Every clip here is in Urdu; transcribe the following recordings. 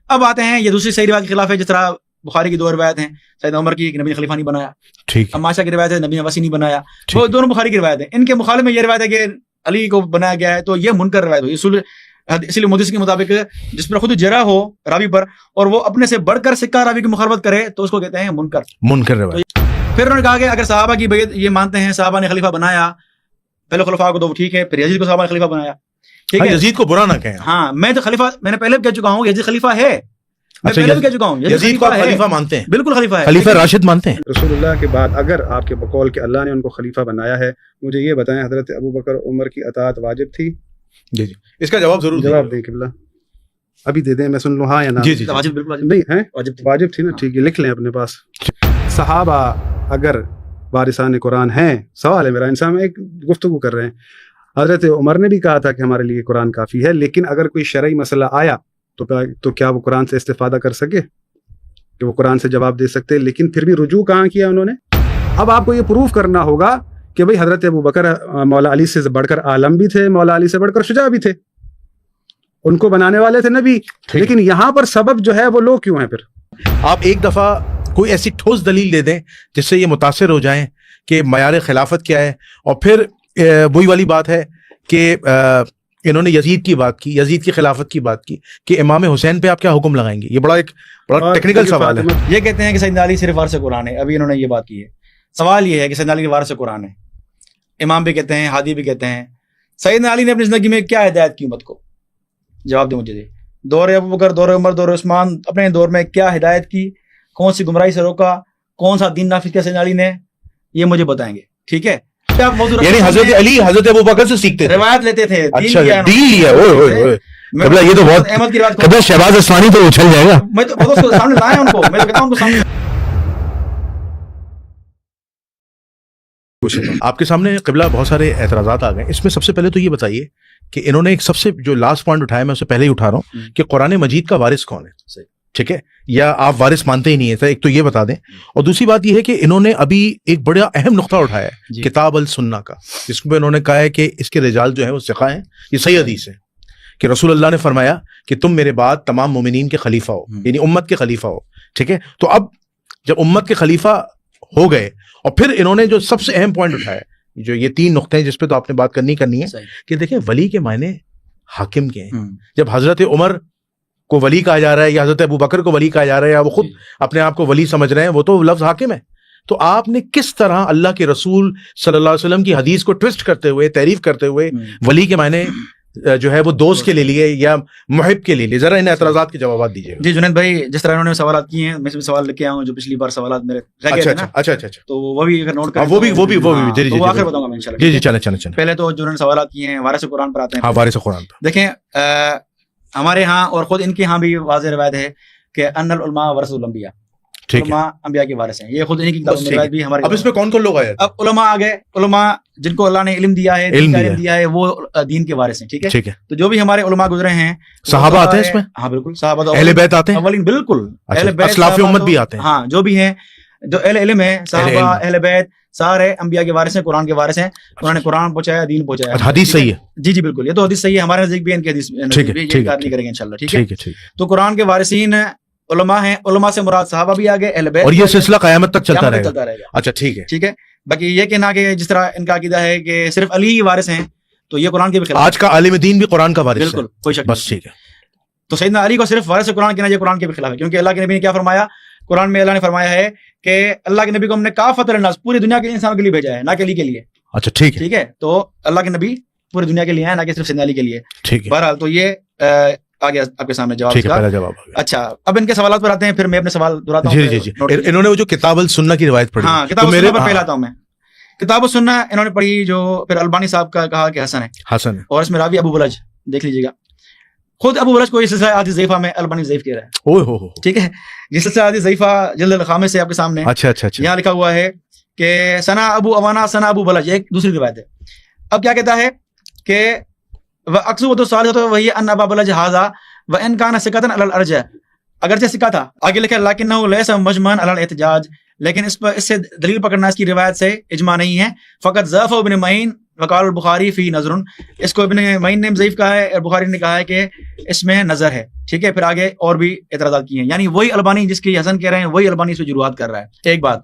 اب آتے ہیں یہ دوسری صحیح روایت کے خلاف ہے، جس طرح بخاری کی 2 روایت ہیں سیدنا عمر کی کہ نبی نے خلیفہ نہیں بنایا، ٹھیک ہے، عائشہ کی روایت ہے نبی نے وصی نہیں بنایا، وہ دونوں بخاری کی روایت ہے. ان کے مخالف میں یہ روایت ہے کہ علی کو بنایا گیا ہے، تو یہ منکر روایت ہوئی. اسی لیے محدث کے مطابق جس پر خود جرح ہو راوی پر اور وہ اپنے سے بڑھ کر سکہ راوی کی مخالفت کرے تو اس کو کہتے ہیں منکر روایت. پھر انہوں نے کہا کہ اگر صحابہ کی بیعت یہ مانتے ہیں صحابہ نے خلیفہ بنایا پہلے خلفاء کو تو ٹھیک ہے، پھر یزید کو صحابہ نے خلیفہ بنایا، ٹھیک ہے، یزید کو برا نہ کہیں. ہاں میں تو خلیفہ میں نے پہلے بھی کہہ چکا ہوں یزید خلیفہ ہے، میں پہلے بھی کہہ چکا ہوں یزید کو خلیفہ مانتے ہیں، بالکل خلیفہ ہے، خلیفہ راشد مانتے ہیں. رسول اللہ کے بعد اگر آپ کے بقول کہ اللہ نے ان کو خلیفہ بنایا ہے، مجھے یہ بتائیں حضرت ابو بکر عمر کی اطاعت واجب تھی؟ جی جی اس کا جواب ضرور جواب دیں قبلہ، ابھی دے دیں میں سن لوں ہاں یا نہ. جی جی واجب بالکل واجب نہیں ہے، واجب تھی نا، ٹھیک ہے لکھ لیں اپنے پاس. صحابہ اگر وارثان قرآن ہیں، سوال ہے میرا، انسان میں ایک گفتگو کر رہے ہیں. حضرت عمر نے بھی کہا تھا کہ ہمارے لیے قرآن کافی ہے، لیکن اگر کوئی شرعی مسئلہ آیا تو کیا وہ قرآن سے استفادہ کر سکے کہ وہ قرآن سے جواب دے سکتے؟ لیکن پھر بھی رجوع کہاں کیا انہوں نے؟ اب آپ کو یہ پروف کرنا ہوگا کہ بھئی حضرت ابو بکر مولا علی سے بڑھ کر عالم بھی تھے، مولا علی سے بڑھ کر شجاع بھی تھے، ان کو بنانے والے تھے نبی، لیکن یہاں پر سبب جو ہے وہ لوگ کیوں ہیں؟ پھر آپ ایک دفعہ کوئی ایسی ٹھوس دلیل دے دیں جس سے یہ متاثر ہو جائیں کہ معیار خلافت کیا ہے، اور پھر وہی والی بات ہے کہ انہوں نے یزید کی بات کی، یزید کی خلافت کی بات کی، کہ امام حسین پہ آپ کیا حکم لگائیں گے؟ یہ بڑا ٹیکنیکل سوال ہے. یہ کہتے ہیں کہ سیدنا علی صرف وارث قرآن ہے، ابھی انہوں نے یہ بات کی ہے. سوال یہ ہے کہ سیدنا علی وارث قرآن ہے، امام بھی کہتے ہیں، ہادی بھی کہتے ہیں. سیدنا علی نے اپنی زندگی میں کیا ہدایت کی امت کو؟ جواب دیں مجھے. دور ابو بکر، دور عمر، دور عثمان، اپنے دور میں کیا ہدایت کی، کون سی گمراہی سے روکا، کون سا دین نافذ کیا سیدنا علی نے، یہ مجھے بتائیں گے. ٹھیک ہے، یعنی حضرت علی حضرت ابو بکر سے سیکھتے تھے، روایت لیتے تھے. اچھا دین لیا. قبلہ یہ تو بہت احمد کی روایت کو قبلہ شہباز اسمانی تو اچھل جائے گا. میں تو اس کو سامنے لایا ان کو، میں تو کہتا ہوں ان کو سامنے. آپ کے سامنے قبلہ بہت سارے اعتراضات آ گئے. اس میں سب سے پہلے تو یہ بتائیے کہ انہوں نے ایک سب سے جو لاسٹ پوائنٹ اٹھایا، میں اسے پہلے ہی اٹھا رہا ہوں کہ قرآن مجید کا وارث کون ہے. ٹھیک ہے، یا آپ وارث مانتے ہی نہیں ہے، ایک تو یہ بتا دیں. اور دوسری بات یہ ہے کہ انہوں نے ابھی ایک بڑا اہم نقطہ اٹھایا ہے کتاب السنہ کا، جس میں انہوں نے کہا ہے کہ اس کے رجال جو ہیں وہ ثقہ ہیں. یہ صحیح حدیث ہے کہ رسول اللہ نے فرمایا کہ تم میرے بعد تمام مومنین کے خلیفہ ہو، یعنی امت کے خلیفہ ہو. ٹھیک ہے، تو اب جب امت کے خلیفہ ہو گئے، اور پھر انہوں نے جو سب سے اہم پوائنٹ اٹھایا، جو یہ 3 نقطے ہیں جس پہ تو آپ نے بات کرنی ہے کہ دیکھیں ولی کے معنی حاکم کے ہیں. جب حضرت عمر کو ولی کہا جا رہا ہے یا حضرت ابو بکر کو ولی کہا جا رہا ہے یا وہ خود اپنے آپ کو ولی سمجھ رہے ہیں، وہ تو لفظ حاکم ہے. تو آپ نے کس طرح اللہ کے رسول صلی اللہ علیہ وسلم کی حدیث کو ٹوسٹ کرتے ہوئے، تعریف کرتے ہوئے ولی کے معنی جو ہے وہ دوست کے لے لیے یا محب کے لیے؟ ذرا ان اعتراضات کے جوابات دیجیے. جی جنید بھائی، جس طرح انہوں نے سوالات کیے ہیں، میں بھی سوال لے کے آیا ہوں جو پچھلی بار سوالات میرے رہ گئے تھے نا. اچھا تو وہ بھی اگر نوٹ کریں وہ بھی تو آخر بتاؤں گا میں انشاءاللہ. جی چلیں. پہلے تو جو انہوں نے سوالات کیے ہیں وارث قرآن پر آتے ہیں. ہاں وارث قرآن پر دیکھیں، ہمارے ہاں اور خود ان کے ہاں بھی واضح روایت ہے کہ ان العلماء ورثۃ الانبیاء، علماء انبیاء کے وارث ہیں. یہ خود انہی کی کتابوں میں روایت بھی ہمارے. اب اس میں کون لوگ آئے؟ اب علماء آ گئے. علماء جن کو اللہ نے علم دیا ہے، دیا ہے، وہ دین کے وارث ہیں. ٹھیک ہے، تو جو بھی ہمارے علماء گزرے ہیں، صحابہ آتے ہیں اس میں. ہاں بالکل، صحابہ، اہل بیت آتے ہیں اولین، بالکل اہل بیت، اسلاف امت بھی آتے ہیں. ہاں جو بھی ہیں، جو اہل علم ہے، صحابہ، اہل بیت، سارے انبیاء کے وارث ہیں، قرآن کے وارث ہیں. انہوں نے قرآن پہنچایا، دین پہنچایا. حدیث صحیح ہے. جی بالکل، یہ تو حدیث صحیح ہے. ہمارے نزدیک بھی ان کی حدیث نہیں کریں گے انشاءاللہ. ٹھیک ہے، تو قرآن کے وارثین علماء ہیں. علماء سے مراد صحابہ بھی آگے، اہل بیت، اور یہ سلسلہ قیامت تک چلتا رہے گا. اچھا ٹھیک ہے. باقی یہ کہنا کہ جس طرح ان کا عقیدہ ہے کہ صرف علی ہی وارث ہیں، تو یہ قرآن کے بھی خلاف. آج کا عالم دین بھی قرآن کا وارث ہے. بالکل، کوئی شک بس ٹھیک ہے. تو سیدنا علی کو صرف وارث قرآن کہنا یہ قرآن کے بھی خلاف ہے، کیونکہ اللہ کے نبی نے کیا فرمایا؟ قرآن میں اللہ نے فرمایا ہے کہ اللہ کے نبی کو ہم نے کافۃ للناس، پوری دنیا کے انسانوں کے لیے بھیجا ہے، نہ کہ علی کے لیے. اچھا ٹھیک ہے، تو اللہ کے نبی پوری دنیا کے لیے ہیں، نہ کہ صرف سیدنا علی کے لیے. ٹھیک ہے. بہرحال تو یہ آگے آپ کے سامنے جواب پہلا جواب. اچھا، اب ان کے سوالات پر آتے ہیں، پھر میں اپنے سوال دہراتا ہوں. جی انہوں نے وہ جو کتاب السنہ کی روایت پڑھی. ہاں، کتاب السنہ پر پہلا آتا ہوں میں. کتاب السنہ انہوں نے پڑھی، جو پھر البانی صاحب کا کہا کہ حسن ہے، اور اس میں راوی ابو بلج، دیکھ لیجیے گا. خود ابو بلج کو اس سلسلہ احادیث ضعیفہ میں البانی ضعیف کہہ رہا ہے. ٹھیک ہے، یہ سلسلہ احادیث ضعیفہ جلد الخامس سے آپ کے سامنے. اچھا یہاں لکھا ہوا ہے کہ ثنا ابو اوانا ثنا ابو بلج، ایک دوسری روایت ہے. اب کیا کہتا ہے کہ اکثر صالح تو وہی ان ابا بلج ھذا وان کان ثقۃ علی الارجح، اگرچہ ثقہ تھا. آگے لکھا لکنہ لیس مجمعا علی الاحتجاج، لیکن اس سے دلیل پکڑنا اس کی روایت سے اجماع نہیں ہے. فقط ضعف ابن معین وقال البخاری فی نظر، اس کو ابن معین نے ضعیف کہا ہے اور بخاری نے کہا ہے کہ اس میں نظر ہے. ٹھیک ہے، پھر آگے اور بھی اعتراضات کیے ہیں، یعنی وہی البانی جس کی حسن کہہ رہے ہیں وہی البانی اس پہ جروحات کر رہا ہے. ایک بات.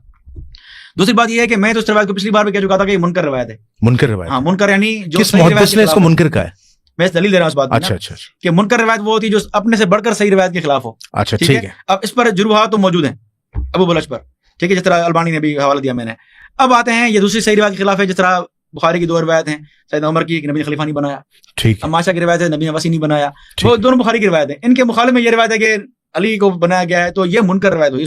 دوسری بات یہ ہے کہ میں تو اس روایت کو پچھلی بار بھی کہہ چکا تھا کہ یہ منکر روایت ہے. منکر روایت، ہاں منکر یعنی جو کس محدث نے اس کو منکر کہا ہے؟ میں دلیل دے رہا ہوں اس بات کی اچھا اچھا کہ منکر روایت وہ ہوتی ہے جو اپنے سے بڑھ کر صحیح روایت کے خلاف ہو. اچھا ٹھیک ہے. اب اس پر جروحات تو موجود ہیں ابو بلج پر، ٹھیک ہے، جس طرح البانی نے بھی حوالہ دیا میں نے. اب آتے ہیں یہ دوسری صحیح روایت کے خلاف ہے، جس طرح بخاری کی 2 روایت ہیں، سیدنا عمر کی کہ نبی نے خلیفہ نہیں بنایا، ٹھیک ہے، عائشہ کی روایت ہے نبی نے وصی نہیں بنایا، وہ دونوں بخاری کی روایت ہیں. ان کے مخالف میں یہ روایت ہے کہ علی کو بنایا گیا ہے، تو یہ منکر روایت ہوئی.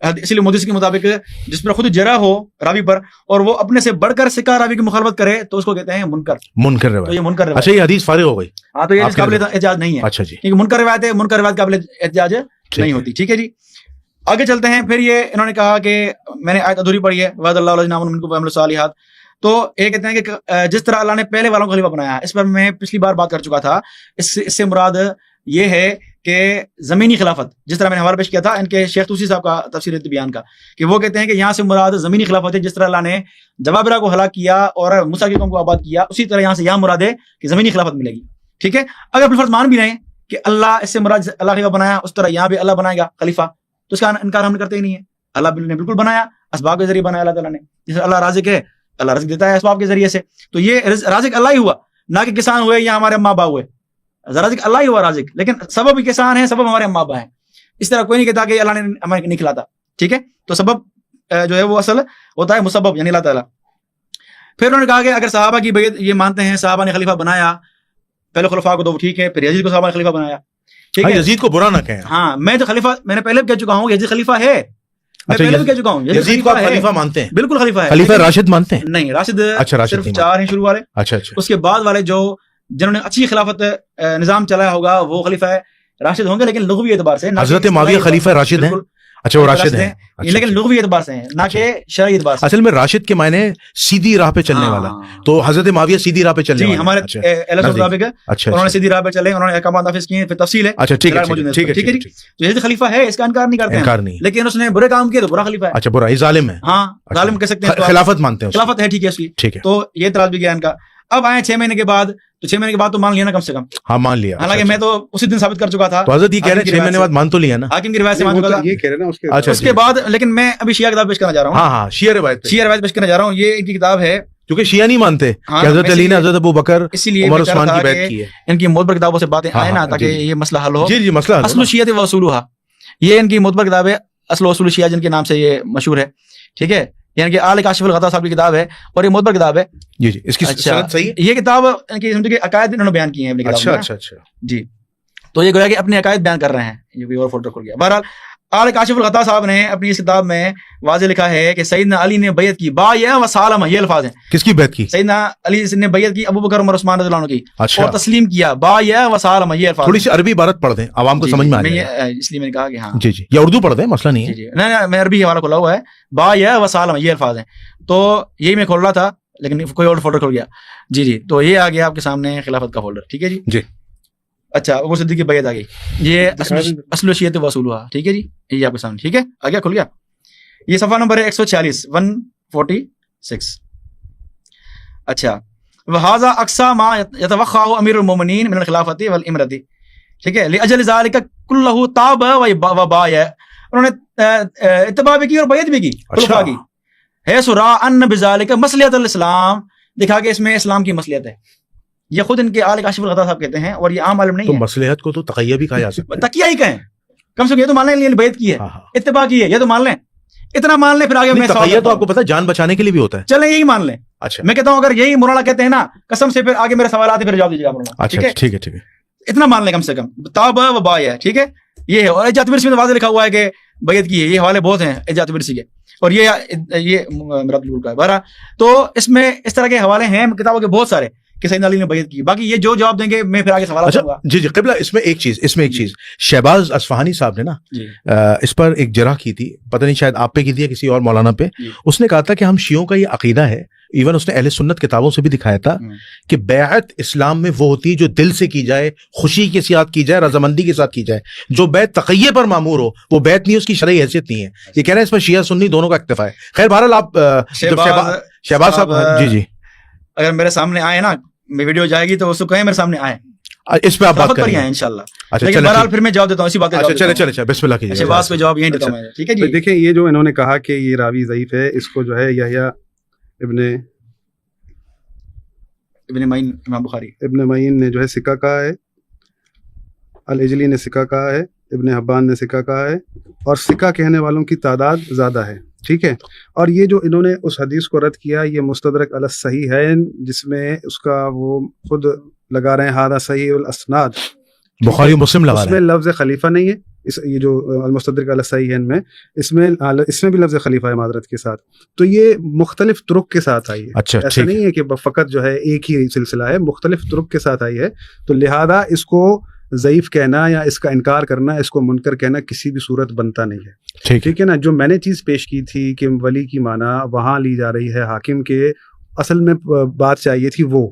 اسی لیے محدث کے مطابق جس پر خود جرح ہو راوی پر اور وہ اپنے سے بڑھ کر سکہ راوی کی مخالفت کرے تو اس کو کہتے ہیں منکر روایت. تو یہ منکر روایت. اچھا، یہ حدیث فارغ ہو گئی. ہاں تو یہ قابل احتجاج نہیں ہے. اچھا جی، کیونکہ منکر روایت ہے، منکر روایت قابل احتجاج نہیں ہوتی. ٹھیک ہے جی، آگے چلتے ہیں. پھر یہ انہوں نے کہا کہ میں نے آیت ادھوری پڑھی ہے، وعد اللہ الذین آمنوا منکم وعملوا الصالحات. تو یہ کہتے ہیں کہ جس طرح اللہ نے پہلے والوں کو خلیفہ بنایا، اس پر میں پچھلی بار بات کر چکا تھا. اس سے مراد یہ ہے کہ زمینی خلافت، جس طرح میں نے حوالہ پیش کیا تھا ان کے شیخ طوسی صاحب کا تفسیر بیان کا، کہ وہ کہتے ہیں کہ یہاں سے مراد زمینی خلافت ہے. جس طرح اللہ نے جبابرہ کو ہلاک کیا اور موسیٰ کی قوم کو آباد کیا، اسی طرح یہاں سے یہاں مراد ہے کہ زمینی خلافت ملے گی. ٹھیک ہے، اگر بالفرض مان بھی لیں کہ اللہ اس سے مراد اللہ خلیفہ بنایا، اس طرح یہاں بھی اللہ بنائے گا خلیفہ، تو اس کا انکار ہم کرتے ہی نہیں ہے. اللہ نے بالکل بنایا، اسباب کے ذریعے بنایا اللہ تعالیٰ نے. جیسے اللہ رازق ہے، اللہ رزق دیتا ہے اسباب کے ذریعے سے، تو یہ رازق اللہ ہی ہوا، نہ کہ کسان ہوئے یا ہمارے اماں ابا ہوئے. رازق اللہ ہی ہوا رازق، لیکن سبب بھی کسان ہے، سبب ہمارے اماں ابا ہیں. اس طرح کوئی نہیں کہتا کہ اللہ نے ہمیں نہیں کھلاتا. ٹھیک ہے، تو سبب جو ہے وہ اصل ہوتا ہے مسبب، یعنی اللہ تعالیٰ. پھر انہوں نے کہا کہ اگر صحابہ کی بیعت یہ مانتے ہیں صحابہ نے خلیفہ بنایا پہلے خلفاء کو، تو ٹھیک ہے، پھر یزید کو صحابہ نے خلیفہ بنایا. ٹھیک ہے، یزید کو برا نہ کہیں. ہاں میں تو خلیفہ، میں نے پہلے بھی کہہ چکا ہوں یزید خلیفہ ہے، میں پہلے بھی کہہ چکا ہوں یزید کو آپ خلیفہ مانتے ہیں؟ بالکل خلیفہ ہے. خلیفہ راشد مانتے ہیں؟ نہیں، راشد اچھا صرف 4 ہیں شروع والے. اچھا اچھا، اس کے بعد والے جو جنہوں نے اچھی خلافت نظام چلایا ہوگا وہ خلیفہ راشد ہوں گے، لیکن لغوی اعتبار سے. حضرت معاویہ خلیفہ راشد ہیں؟ اچھا، وہ راشد ہیں لیکن لغوی اعتبار سے ہیں، نہ کہ شرعی اعتبار سے. اصل میں راشد کے معنی سیدھی راہ پہ چلنے والا، تو حضرت معاویہ سیدھی راہ پہ چلنے جی والا. ہمارے اہل سنت مطابق انہوں نے سیدھی راہ پہ چلے، انہوں نے احکامات نافذ کیے. پھر تفصیل ہے. اچھا ٹھیک ہے ٹھیک ہے ٹھیک ہے. تو یہ خلیفہ ہے، اس کا انکار نہیں کرتے ہیں، لیکن اس نے برے کام کیے تو برا خلیفہ ہے. اچھا، برا ہی ظالم ہے. ہاں ظالم کہہ سکتے ہیں، خلافت مانتے ہیں، خلافت ہے. ٹھیک ہے اس کی. ٹھیک ہے، تو یہ اعتراض بھی گیا ان کا. اب آئے 6 مہینے کے بعد، تو 6 مہینے کے بعد تو مان لیا نا کم سے کم. ہاں مان لیا، حالانکہ میں تو اسی دن ثابت کر چکا تھا. تو حضرت یہ کہہ رہے ہیں 6 مہینے بعد مان تو لیا نا، حاکم کی روایت سے مان چکا تھا. یہ کہہ رہے نا اچھا اس کے بعد، لیکن میں ابھی شیعہ کتاب پیش کرنا چاہ رہا ہوں. ہاں ہاں، شیعہ روایت پیش کرنا چاہ رہا ہوں. یہ ان کی کتاب ہے، کیونکہ شیعہ نہیں مانتے کہ حضرت علی نے حضرت ابو بکر اسی لیے عمر عثمان کی بیعت کی ہے. ان کی معتبر کتابوں سے باتیں آئے نا تاکہ یہ مسئلہ حل ہو. جی جی، مسئلہ اصل الشیعۃ و اصولھا، یہ ان کی معتبر کتاب ہے، اصل و اصول الشیعہ جن کے نام سے یہ مشہور ہے. ٹھیک ہے، یعنی کہ آل کاشف الغطا صاحب کی کتاب ہے اور یہ معتبر کتاب ہے. جی جی، اس کی سند صحیح ہے. یہ کتاب ان کی سمجھ کے عقائد انہوں نے بیان کیے ہیں اپنی کتاب میں. اچھا اچھا جی، تو یہ گویا کہ اپنے عقائد بیان کر رہے ہیں. یہ بھی اور فوٹو کھل گیا. بہرحال آل کاشف الغطا صاحب نے اپنی اس کتاب میں واضح لکھا ہے کہ سیدنا علی نے بیعت کی بایع و سالم. یہ الفاظ ہیں. کس کی بیعت کی؟ سیدنا علی نے بیعت کی ابو بکر عمر عثمان رضی اللہ عنہ کی، اچھا، اور تسلیم کیا. بایع و سالم، یہ الفاظ. تھوڑی سی عربی عبارت پڑھ دیں، عوام کو سمجھ میں آ جائے، اس لیے میں نے کہا کہ ہاں جی جی، یا اردو پڑھ دیں، مسئلہ نہیں ہے. جی نہیں، میں عربی حوالہ کھولا ہوا ہے. بایع و سالم، یہ الفاظ ہیں. تو یہی میں کھول رہا تھا لیکن کوئی اور فولڈر کھل گیا. جی جی، تو یہ آ گیا آپ کے سامنے خلافت کا فولڈر. ٹھیک ہے جی جی. اچھا، ابو صدیق کی بیعت آ گئی. یہ اصل الشیعۃ و اصولھا. ٹھیک ہے جی، یہ آپ کے سامنے. ٹھیک ہے، آ گیا، کھل گیا. یہ صفحہ نمبر ہے 146 146. اچھا، وہذا اقصى ما يتوقعه امیر المومنین من الخلافت والامرۃ. ٹھیک ہے، لاجل ذلك كله تاب وبايع. انہوں نے اتباع بھی کی اور بیعت بھی کی، خلفاء کی. ہے سرا ان بذلك مصلحت الاسلام، دکھا کہ اس میں اسلام کی مصلحت ہے. یہ خود ان کے آل کاشف الغطا صاحب کہتے ہیں اور یہ عام عالم نہیں ہے. تو مصلحت کو تو تقیہ بھی کہا جا سکتا ہے، تقیہ ہی کہیں. کم سے کم یہ تو مان لیں بیعت کی ہے، اتباع کی ہے، یہ تو مان لیں، اتنا مان لیں. پھر آگے میں تقیہ تو آپ کو پتا ہے جان بچانے کے لیے بھی ہوتا ہے. چلیں یہی مان لیں. اچھا، میں کہتا ہوں اگر یہی مولانا کہتے ہیں نا قسم سے، پھر آگے میرے سوالات ہیں، پھر جواب دیجیے گا مولانا. اچھا ٹھیک ہے ٹھیک ہے، اتنا مان لیں کم سے کم. تاب و بایع. ٹھیک ہے، یہ ہے. اور اجازت برسی میں واضح لکھا ہوا ہے کہ بیعت کی ہے. یہ حوالے بہت ہیں اجازت برسی کے، اور یہ میرا بالکل کا ہے. بہرحال تو اس میں اس طرح کے حوالے ہیں کتابوں کے بہت سارے کہ سیدنا علی نے بیعت کی. باقی یہ جو جواب دیں گے میں پھر آگے سوالات کروں گا. جی جی قبلہ، اس میں ایک چیز شہباز اصفہانی صاحب نے نا اس پر ایک جرح کی تھی، پتہ نہیں شاید آپ پہ کی تھی یا کسی اور مولانا پہ. اس نے کہا تھا کہ ہم شیعوں کا یہ عقیدہ ہے، ایون اس نے اہل سنت کتابوں سے بھی دکھایا تھا کہ بیعت اسلام میں وہ ہوتی ہے جو دل سے کی جائے، خوشی کے ساتھ کی جائے، رضامندی کے ساتھ کی جائے. جو بیعت تقیہ پر معمور ہو وہ بیعت نہیں، اس کی شرعی حیثیت نہیں ہے. یہ کہہ رہے ہیں اس پر شیعہ سنی دونوں کا اکتفا ہے. خیر بہرحال آپ شہباز صاحب. جی جی اگر میرے سامنے آئے نا, ویڈیو جائے گی تو اس کو کہیں میرے سامنے آئے, اس پہ آپ بات پر ہی کریں آئے انشاءاللہ. اچھا لیکن بہرحال پھر میں جواب دیتا ہوں, اسی بات کا جواب دیتا ہوں. چلے بسم اللہ کیجیے. اچھا بات کو جواب یہیں دیتا ہوں میں, ٹھیک ہے جی. دیکھیں یہ جو انہوں نے کہا کہ یہ راوی ضعیف ہے, اس کو جو ہے یحییٰ ابن معین امام بخاری, ابن معین نے جو ہے ثقہ کہا ہے, العجلی نے ثقہ کہا ہے, ابن حبان نے ثقہ کہا ہے, اور ثقہ کہنے والوں کی تعداد زیادہ ہے, ٹھیک ہے. اور یہ جو انہوں نے اس حدیث کو رد کیا, یہ مستدرک علی الصحیح ہے, جس میں اس کا وہ خود لگا رہے ہیں ہذا صحیح الاسناد, بخاری مسلم لگا اس رہے میں ہیں. لفظ خلیفہ نہیں ہے, یہ جو المستدرک علی الصحیح ہے اس میں بھی لفظ خلیفہ ہے معذرت کے ساتھ. تو یہ مختلف طرق کے ساتھ آئی ہے, اچھا ایسا نہیں ہے کہ فقط جو ہے ایک ہی سلسلہ ہے, مختلف طرق کے ساتھ آئی ہے. تو لہذا اس کو ضعیف کہنا یا اس کا انکار کرنا, اس کو منکر کہنا کسی بھی صورت بنتا نہیں ہے, ٹھیک ہے نا. جو میں نے چیز پیش کی تھی کہ ولی کی معنی وہاں لی جا رہی ہے حاکم کے, اصل میں بات چاہیے تھی وہ,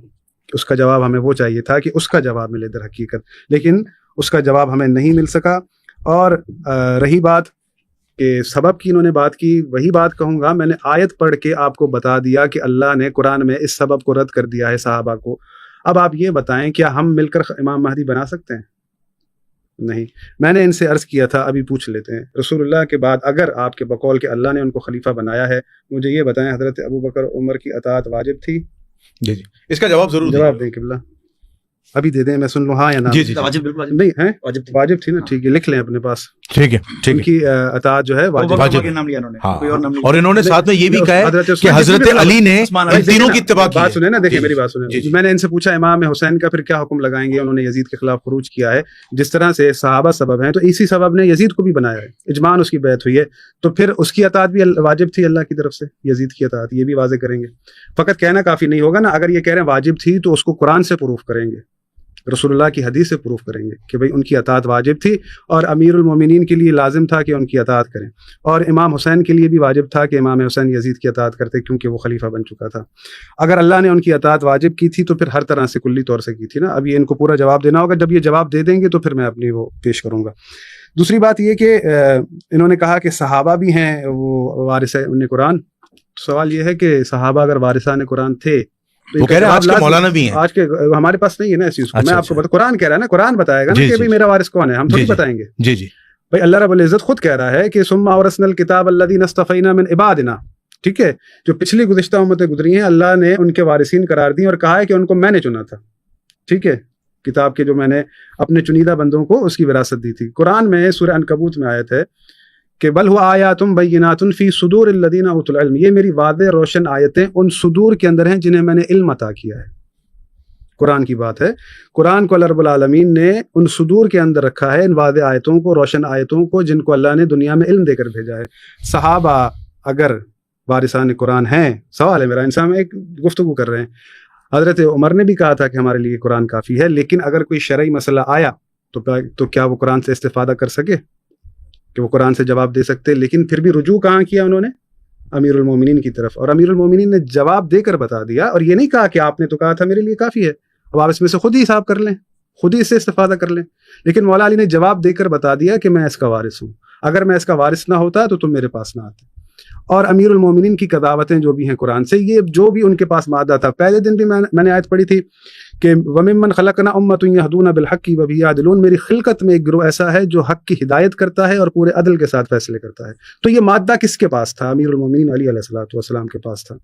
اس کا جواب ہمیں وہ چاہیے تھا کہ اس کا جواب ملے در حقیقت, لیکن اس کا جواب ہمیں نہیں مل سکا. اور رہی بات کہ سبب کی انہوں نے بات کی, وہی بات کہوں گا, میں نے آیت پڑھ کے آپ کو بتا دیا کہ اللہ نے قرآن میں اس سبب کو رد کر دیا ہے صحابہ کو. اب آپ یہ بتائیں کیا ہم مل کر امام مہدی بنا سکتے ہیں؟ نہیں. میں نے ان سے عرض کیا تھا, ابھی پوچھ لیتے ہیں, رسول اللہ کے بعد اگر آپ کے بقول کہ اللہ نے ان کو خلیفہ بنایا ہے, مجھے یہ بتائیں حضرت ابو بکر عمر کی اطاعت واجب تھی؟ جی جی, اس کا جواب ضرور جواب دیں قبلہ, ابھی دے دیں, میں سن لوں ہاں یا نہ. جی جی واجب بالکل واجب نہیں ہے, واجب تھی. واجب تھی نا, ٹھیک ہے, لکھ لیں اپنے پاس, ٹھیک ہے ٹھیک ان ہے. کی اطاعت جو ہے واجب. واجب کے نام لیا انہوں نے, ہاں, کوئی اور نام نہیں. اور انہوں نے ساتھ میں یہ بھی کہا ہے کہ عثمان حضرت علی نے عثمان ان تینوں کی اتباع کی بات ہے. سنیں نا, دیکھیں جی میری جی. بات سنیں. جی جی. میں نے ان سے پوچھا امام حسین کا پھر کیا حکم لگائیں گے, انہوں نے یزید کے خلاف خروج کیا ہے. جس طرح سے صحابہ سبب ہیں تو اسی سبب نے یزید کو بھی بنایا ہے, اجماعاً اس کی بیعت ہوئی ہے, تو پھر اس کی اطاعت بھی واجب تھی اللہ کی طرف سے, یزید کی اطاعت, یہ بھی واضح کریں گے. فقط کہنا کافی نہیں ہوگا نا, اگر یہ کہہ رہے ہیں واجب تھی تو اس کو قرآن سے پروف کریں گے, رسول اللہ کی حدیث سے پروف کریں گے کہ بھئی ان کی اطاعت واجب تھی, اور امیر المومنین کے لیے لازم تھا کہ ان کی اطاعت کریں, اور امام حسین کے لیے بھی واجب تھا کہ امام حسین یزید کی اطاعت کرتے کیونکہ وہ خلیفہ بن چکا تھا. اگر اللہ نے ان کی اطاعت واجب کی تھی تو پھر ہر طرح سے کلی طور سے کی تھی نا. اب یہ ان کو پورا جواب دینا ہوگا, جب یہ جواب دے دیں گے تو پھر میں اپنی وہ پیش کروں گا. دوسری بات یہ کہ انہوں نے کہا کہ صحابہ بھی ہیں وہ وارثان قرآن. سوال یہ ہے کہ صحابہ اگر وارثان قرآن تھے, وہ کہہ رہے ہیں آج کے مولانا بھی ہیں. آج کے ہمارے پاس نہیں ہے نا اس چیز کو, میں آپ کو قرآن کہہ رہا ہے نا, قرآن بتائے گا نا کہ میرا وارث کون ہے, ہم تھوڑی بتائیں گے. جی جی بھائی اللہ رب العزت خود کہہ رہا ہے کہ ثم اورثنا الکتاب الذین اصطفینا من عبادنا, ٹھیک ہے, جو پچھلی گزشتہ امتیں گزری ہیں اللہ نے ان کے وارثین قرار دی اور کہا ہے کہ ان کو میں نے چنا تھا, ٹھیک ہے, کتاب کے جو میں نے اپنے چنیدہ بندوں کو اس کی وراثت دی تھی. قرآن میں سورہ عنکبوت میں آیت ہے کہ بل هو آیات بینات فی صدور الذین اوتوا العلم, یہ میری واضح روشن آیتیں ان صدور کے اندر ہیں جنہیں میں نے علم عطا کیا ہے. قرآن کی بات ہے, قرآن کو اللہ رب العالمین نے ان صدور کے اندر رکھا ہے, ان واضح آیتوں کو, روشن آیتوں کو, جن کو اللہ نے دنیا میں علم دے کر بھیجا ہے. صحابہ اگر وارثان قرآن ہیں, سوال ہے میرا, انسان ایک گفتگو کر رہے ہیں. حضرت عمر نے بھی کہا تھا کہ ہمارے لیے قرآن کافی ہے, لیکن اگر کوئی شرعی مسئلہ آیا تو کیا وہ قرآن سے استفادہ کر سکے, کہ وہ قرآن سے جواب دے سکتے؟ لیکن پھر بھی رجوع کہاں کیا انہوں نے؟ امیر المومنین کی طرف, اور امیر المومنین نے جواب دے کر بتا دیا, اور یہ نہیں کہا کہ آپ نے تو کہا تھا میرے لیے کافی ہے, اب آپ اس میں سے خود ہی حساب کر لیں, خود ہی اس سے استفادہ کر لیں. لیکن مولا علی نے جواب دے کر بتا دیا کہ میں اس کا وارث ہوں, اگر میں اس کا وارث نہ ہوتا تو تم میرے پاس نہ آتے. اور امیر المومنین کی قضاوتیں جو بھی ہیں قرآن سے, یہ جو بھی ان کے پاس مادہ تھا, پہلے دن بھی میں نے آیت پڑھی تھی کہ وَمِمَّنْ خَلَقْنَا أُمَّةٌ يَهْدُونَ بِالْحَقِّ وَبِهِ يَعْدِلُونَ, میری خلقت میں ایک گروہ ایسا ہے جو حق کی ہدایت کرتا ہے اور پورے عدل کے ساتھ فیصلے کرتا ہے. تو یہ مادہ کس کے پاس تھا؟ امیر المومنین علی علیہ الصلوۃ والسلام کے پاس تھا,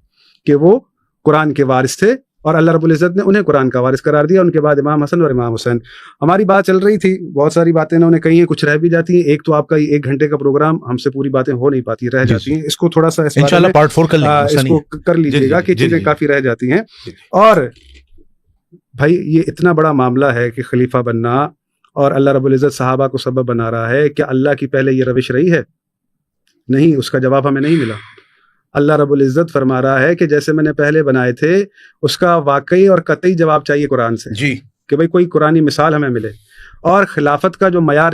کہ وہ قرآن کے وارث تھے, اور اللہ رب العزت نے انہیں قرآن کا وارث قرار دیا. ان کے بعد امام حسن اور امام حسین. ہماری بات چل رہی تھی, بہت ساری باتیں انہوں نے کہی ہیں, کچھ رہ بھی جاتی ہیں. ایک تو آپ کا 1 گھنٹے کا پروگرام, ہم سے پوری باتیں ہو نہیں پاتی, رہ جاتی ہیں. اس کو تھوڑا سا انشاءاللہ پارٹ 4 کر لیں گے, اس کو کر لیجیے گا کہ چیزیں کافی رہ جاتی ہیں. اور بھائی یہ اتنا بڑا معاملہ ہے کہ خلیفہ بننا, اور اللہ رب العزت صحابہ کو سبب بنا رہا ہے. کیا اللہ کی پہلے یہ روش رہی ہے؟ نہیں, اس کا جواب ہمیں نہیں ملا. اللہ رب العزت فرما رہا ہے کہ جیسے میں نے پہلے بنائے تھے, اس کا واقعی اور قطعی جواب چاہیے قرآن سے, جی, کہ بھئی کوئی قرآنی مثال ہمیں ملے. اور خلافت کا جو معیار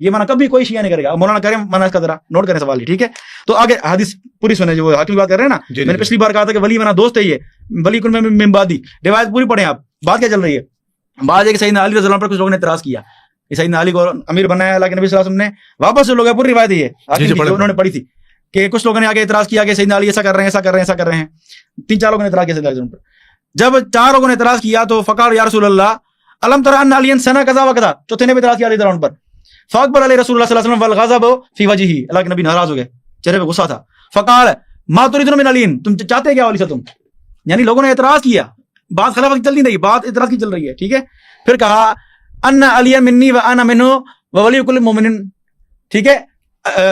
یہ منع کبھی کوئی شیعہ نہیں کرے گا. مولانا کریم منع کا ذرا نوٹ کریں سوال, ٹھیک ہے. تو آگے حدیث پوری سنیں, جو حاکم کی بات کر رہے ہیں نا, میں نے پچھلی بار کہا تھا کہ ولی میرا دوست ہے, یہ ولی کن میں ممبادی, روایت پوری پڑھیں آپ. بات کیا چل رہی ہے؟ بات ہے کہ سیدنا علی رضی اللہ عنہ پر کچھ لوگوں نے اعتراض کیا, سیدنا علی کو امیر بنایا اللہ کے نبی صلی اللہ علیہ وسلم نے. واپس سے لوگ پوری روایت یہ انہوں نے پڑھی تھی کہ کچھ لوگوں نے آگے اعتراض کیا کہ سیدنا علی ایسا کر رہے ہیں, ایسا کر رہے ہیں, ایسا کر رہے ہیں. 3-4 لوگوں نے اعتراض کیا سیدنا علی پر. جب 4 لوگوں نے اعتراض کیا تو فقال یا رسول اللہ الم تر ان علی سنا کذا و کذا, چوتھے نے بھی اعتراض کیا علی رضی اللہ عنہ پر. فاکبر علی رسول اللہ صلی اللہ علیہ وسلم والغضب فی وجهه, اللہ کے نبی ناراض ہو گئے, چہرے پہ غصہ تھا. فقال ما تريدون من علی, تم چاہتے کیا علی سے تم؟ یعنی لوگوں نے اعتراض کیا, بات خلافت کی چل نہیں رہی, بات اعتراض کی چل رہی ہے, ٹھیک ہے. پھر کہا ان علی منی وانا منه وولی کل مومن, ٹھیک ہے,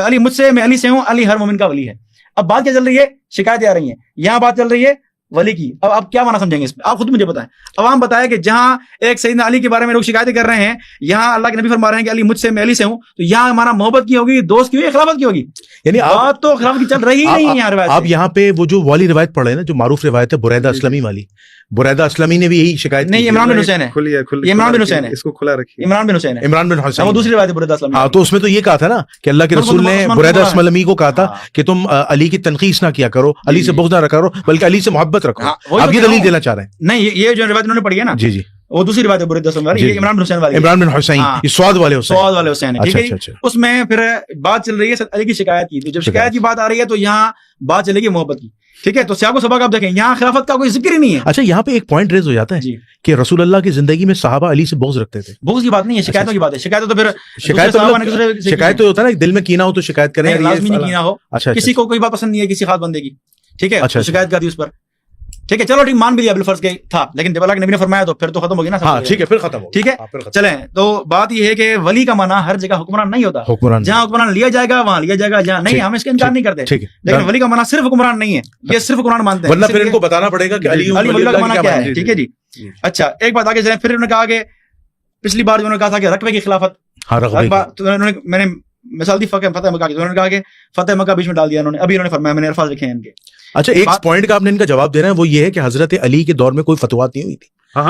علی مجھ سے, میں علی سے ہوں, علی ہر مومن کا ولی ہے. اب بات کیا چل رہی ہے؟ شکایتیں آ رہی ہیں, یہاں بات چل رہی ہے ولی کی. اب آپ کیا معنی سمجھیں گے اس میں, آپ خود مجھے بتائیں. عوام بتائے کہ جہاں ایک سیدنا علی کے بارے میں لوگ شکایتیں کر رہے ہیں, یہاں اللہ کے نبی فرما رہے ہیں کہ علی مجھ سے, میں علی سے ہوں, تو یہاں ہمارا محبت کی ہوگی, دوست کی ہوگی, خلافت کی ہوگی. یعنی بات تو خلافت کی چل رہی نہیں ہے یہاں روایت. آپ یہاں پہ وہ جو والی روایت پڑھ رہے ہیں نا, جو معروف روایت ہے بریدہ اسلمی والی, بریدہ اسلمی نے بھی یہی شکایت نہیں, عمران بن حسین ہے, عمران بن حسین ہے, اس کو کھلا رکھیے, عمران بن حسین ہے, عمران بن حسین. وہ دوسری روایت ہے بریدہ اسلمی. ہاں, تو اس میں تو یہ کہا تھا نا کہ اللہ کے رسول نے بریدہ اسلمی کو کہا تھا کہ تم علی کی تنقیص نہ کیا کرو, علی سے بغض نہ رکھا کرو, بلکہ علی سے محبت رکھو. آپ یہ دلیل دینا چاہ رہے ہیں؟ نہیں, یہ جو روایت انہوں نے پڑھی ہے نا, جی جی, وہ دوسری روایت ہے بریدہ اسلمی والی, یہ عمران بن حسین والی, عمران بن حسین, یہ سواد والے حسین, سواد والے حسین ہے, ٹھیک ہے. اس میں پھر بات چل رہی ہے علی کی شکایت کی. جب شکایت کی بات آ رہی ہے تو یہاں بات چلے گی محبت کی, ٹھیک ہے. تو سیاق و سباق آپ دیکھیں, یہاں خلافت کا کوئی ذکر ہی نہیں ہے. اچھا, یہاں پہ ایک پوائنٹ ریز ہو جاتا ہے کہ رسول اللہ کی زندگی میں صحابہ علی سے بغض رکھتے تھے. بغض کی بات نہیں ہے, شکایتوں کی بات ہے. شکایت تو پھر شکایت تو ہوتا ہے نا, دل میں کینہ ہو تو شکایت کریں, لازمی نہیں کینہ ہو. کسی کو کوئی بات پسند نہیں ہے کسی خاص بندے کی, ٹھیک ہے, شکایت کرتی اس پر, ٹھیک ہے. چلو ٹھیک, مان بھی لیا بالفرض کے تھا, لیکن جب اللہ کے نبی نے فرمایا تو پھر تو ختم ہو گیا نا. ہاں ٹھیک ہے, پھر ختم ہو, ٹھیک ہے. چلیں, تو بات یہ ہے کہ ولی کا معنی ہر جگہ حکمران نہیں ہوتا. جہاں حکمران لیا جائے گا وہاں لیا جائے گا, جہاں نہیں ہم اس کا انکار نہیں کرتے, لیکن ولی کا معنی صرف حکمران نہیں ہے, یہ صرف حکمران مانتے ہیں, ورنہ پھر ان کو بتانا پڑے گا کہ علی ولی کا معنی کیا ہے, ٹھیک ہے جی. اچھا, ایک بات آگے چلیں. پھر انہوں نے کہا کہ پچھلی بار انہوں نے کہا تھا کہ رقبے کی خلافت, میں نے مثال دی فتح مکہ کی, انہوں نے کہا کہ فتح مکہ بیچ میں ڈال دیا انہوں نے. ابھی انہوں نے فرمایا, میں نے الفاظ لکھے ہیں ان کے. اچھا, ایک پوائنٹ کا آپ نے ان کا جواب دے رہے ہیں, وہ یہ ہے کہ حضرت علی کے دور میں کوئی فتویٰ نہیں ہوئی تھی,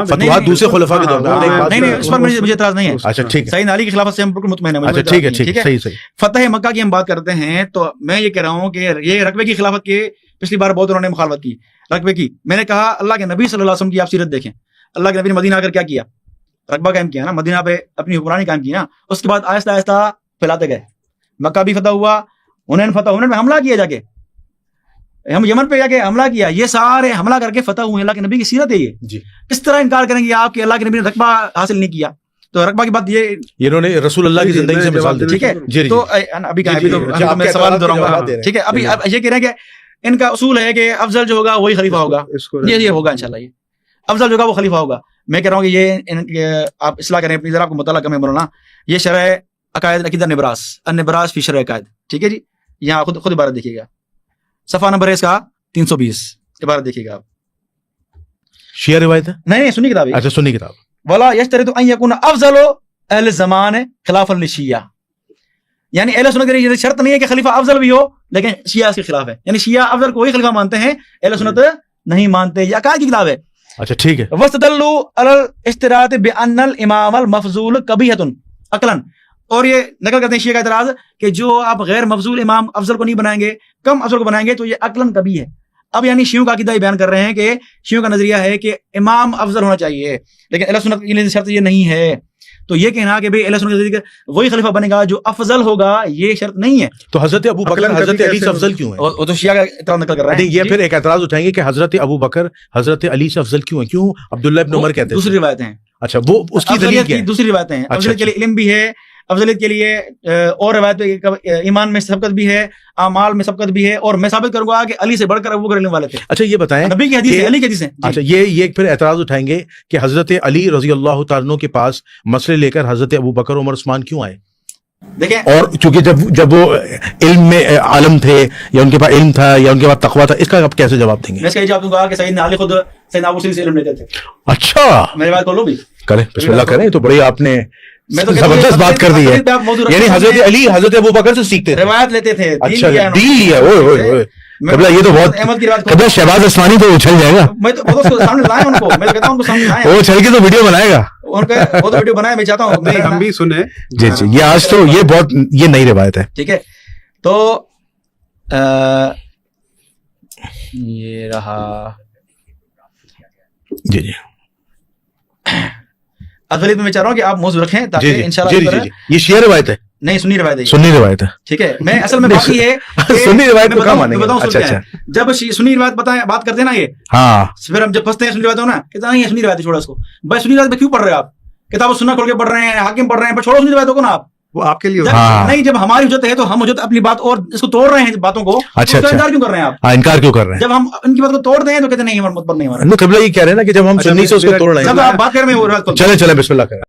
فتویٰ دوسرے خلفاء کے دور میں. نہیں, اس پر مجھے اعتراض نہیں ہے. اچھا ٹھیک ہے, سیدنا علی کی خلافت سے ہم بالکل مطمئن ہیں. اچھا ٹھیک ہے, ٹھیک ہے, صحیح صحیح. فتح مکہ کی ہم بات کرتے ہیں تو میں یہ کہہ رہا ہوں کہ یہ رقبے کی خلافت کے پچھلی بار بہت انہوں نے مخالفت کی رقبے کی. میں نے کہا اللہ کے نبی صلی اللہ علیہ وسلم کی آپ سیرت دیکھیں, اللہ کے نبی نے مدینہ آ کر کیا کیا, رقبہ قائم کیا نا, مدینہ پہ اپنی حکمرانی قائم کی نا. اس کے بعد آہستہ آہستہ پھیلاتے گئے. مکہ بھی فتح ہوا, انہیں فتح, انہوں نے حملہ کیا, جا کے ہم یمن پہ جا کے حملہ کیا, یہ سارے حملہ کر کے فتح ہوئے. اللہ کے نبی کی سیرت ہے یہ جی. کس طرح انکار کریں گے آپ کہ اللہ کے نبی نے رقبہ حاصل نہیں کیا؟ تو رقبہ کی بات یہ انہوں نے رسول اللہ کی زندگی سے مثال دی, ٹھیک ہے. تو ابھی میں سوال دہراؤں گا, ٹھیک ہے. ابھی یہ کہہ رہے ہیں کہ ان کا اصول ہے کہ افضل جو ہوگا وہی خلیفہ ہوگا, یہ ہوگا انشاءاللہ, یہ افضل جو ہوگا وہ خلیفہ ہوگا. میں کہہ رہا ہوں کہ یہ آپ اصلاح کریں اپنی, ذرا آپ کو مطالعہ کم ہے مولانا. یہ شرح عقائد عقیدہ نبراس, النبراس فی شرح عقائد, ٹھیک ہے جی. یہاں خود عبارت دیکھیے گا, صفحہ نمبر ہے اس کا 320, عبارت دیکھیے گا آپ. شیعہ روایت ہے؟ نہیں, سنی کتاب. اچھا, سنی کتاب. ولا یشترط ان یکون افضل اہل الزمان خلافا للشیعہ, یعنی اہل سنت کی شرط نہیں ہے کہ خلیفہ افضل بھی ہو لیکن شیعہ اس کے خلاف ہے. یعنی شیعہ افضل کو وہی خلیفہ مانتے ہیں, اہل سنت نہیں مانتے. یہ عقائد کی کتاب ہے. اچھا ٹھیک ہے. واستدلوا علی الاشتراط بان الامام المفضول قبیحۃ عقلا, اور یہ نقل کرتے ہیں شیعہ کا اعتراض کہ جو آپ غیر مفضول امام افضل کو نہیں بنائیں گے, کم افضل کو بنائیں گے تو یہ عقلاً کبھی ہے. اب یعنی شیعوں کا عقیدہ بیان کر رہے ہیں کہ شیعوں کا نظریہ ہے کہ امام افضل ہونا چاہیے, لیکن اہل سنت کی شرط یہ نہیں ہے. تو یہ کہنا کہ بھئی اہل سنت وہی خلیفہ بنے گا جو افضل ہوگا, یہ شرط نہیں ہے. تو حضرت ابو بکر حضرت علی سے افضل کیوں ہے؟ وہ تو شیعہ کا اعتراض نقل کر رہے ہیں. یہ پھر ایک اعتراض اٹھائیں گے کہ حضرت ابو بکر حضرت علی سے افضل کیوں ہے, کیوں عبداللہ ابن عمر کہتے ہیں؟ دوسری روایتیں ہیں. اچھا, وہ اس کی دلیل کیا ہے؟ دوسری روایتیں ہیں. افضلیت کے لیے علم بھی ہے, افضلیت کے لیے اور روایت ایمان میں سبقت بھی ہے, اعمال میں سبقت بھی ہے, اور میں ثابت کروں گا کہ علی سے بڑھ کر ابو بکر علم والے تھے. اچھا, یہ بتائیں, نبی کی حدیث ہے, علی کی حدیث ہے. اچھا, یہ پھر اعتراض اٹھائیں گے کہ حضرت علی رضی اللہ تعالیٰ عنہ کے پاس مسئلے لے کر حضرت ابو بکر عمر عثمان کیوں آئے؟ دیکھیں, اور چونکہ جب وہ علم میں عالم تھے, یا ان کے پاس علم تھا, یا ان کے پاس تقویٰ تھا, اس کا آپ کیسے جواب دیں گے؟ میں اس کا جواب دوں گا کہ سیدنا علی خود سیدنا ابو بکر سے علم لیتے تھے. اچھا, میری بات کھولو بھی, کریں بسم اللہ کریں. تو بڑی آپ نے زبردست بات کر دی ہے, یعنی حضرت علی حضرت ابو بکر سے سیکھتے تھے, روایت لیتے تھے. اچھا, دین لیا. قبلہ یہ تو بہت احمد کی بات کو قبلہ شہباز عثمانی تو اچھل جائے گا, میں تو وہ تو سامنے لائے ان کو, میں کہتا ہوں ان کو سامنے لائے, وہ اچھل کے تو ویڈیو بنائے گا, ان کا وہ تو ویڈیو بنایا, میں چاہتا ہوں نہیں ہم بھی سنیں. جی جی, یہ آج تو یہ بہت یہ نئی روایت ہے. ٹھیک ہے, تو یہ رہا جی جی ادولی میں چاہ رہا ہوں کہ آپ موضوع رکھیں جی تاکہ جی انشاءاللہ جی, یہ شیعہ روایت ہے, نہیں سنی روایت ہے, سنی روایت ہے. ٹھیک ہے. میں اصل میں بات یہ ہے سنی روایت کو کہاں مانیں گے. اچھا اچھا, جب سنی روایت بات کرتے ہیں نا, یہ ہاں پھر ہم جب پھنستے ہیں سنی روایت ہو نا, کہتے ہیں یہ سنی روایت چھوڑا اس کو, بھائی سنی روایت میں کیوں پڑھ رہے ہیں آپ, کتاب سننا کھول کے پڑھ رہے ہیں, حاکم پڑھ رہے ہیں, پر چھوڑو سنی روایتوں کو نا آپ, وہ آپ کے لیے نہیں جب ہماری حجت ہے تو ہم حجت اپنی بات اور اس کو توڑ رہے ہیں باتوں کو, اچھا انکار کیوں کر رہے ہیں آپ, ہاں انکار کیوں کر رہے ہیں. جب ہم ان کی بات کو توڑتے ہیں تو کہتے ہیں نہیں ہمارے مت پر نہیں ہمارا, قبلہ یہ کہہ رہے ہیں نا کہ جب ہم سنی سے اس کو توڑ رہے جب ہیں. آپ بات کر رہے ہیں چلے چلے بسم اللہ کریں.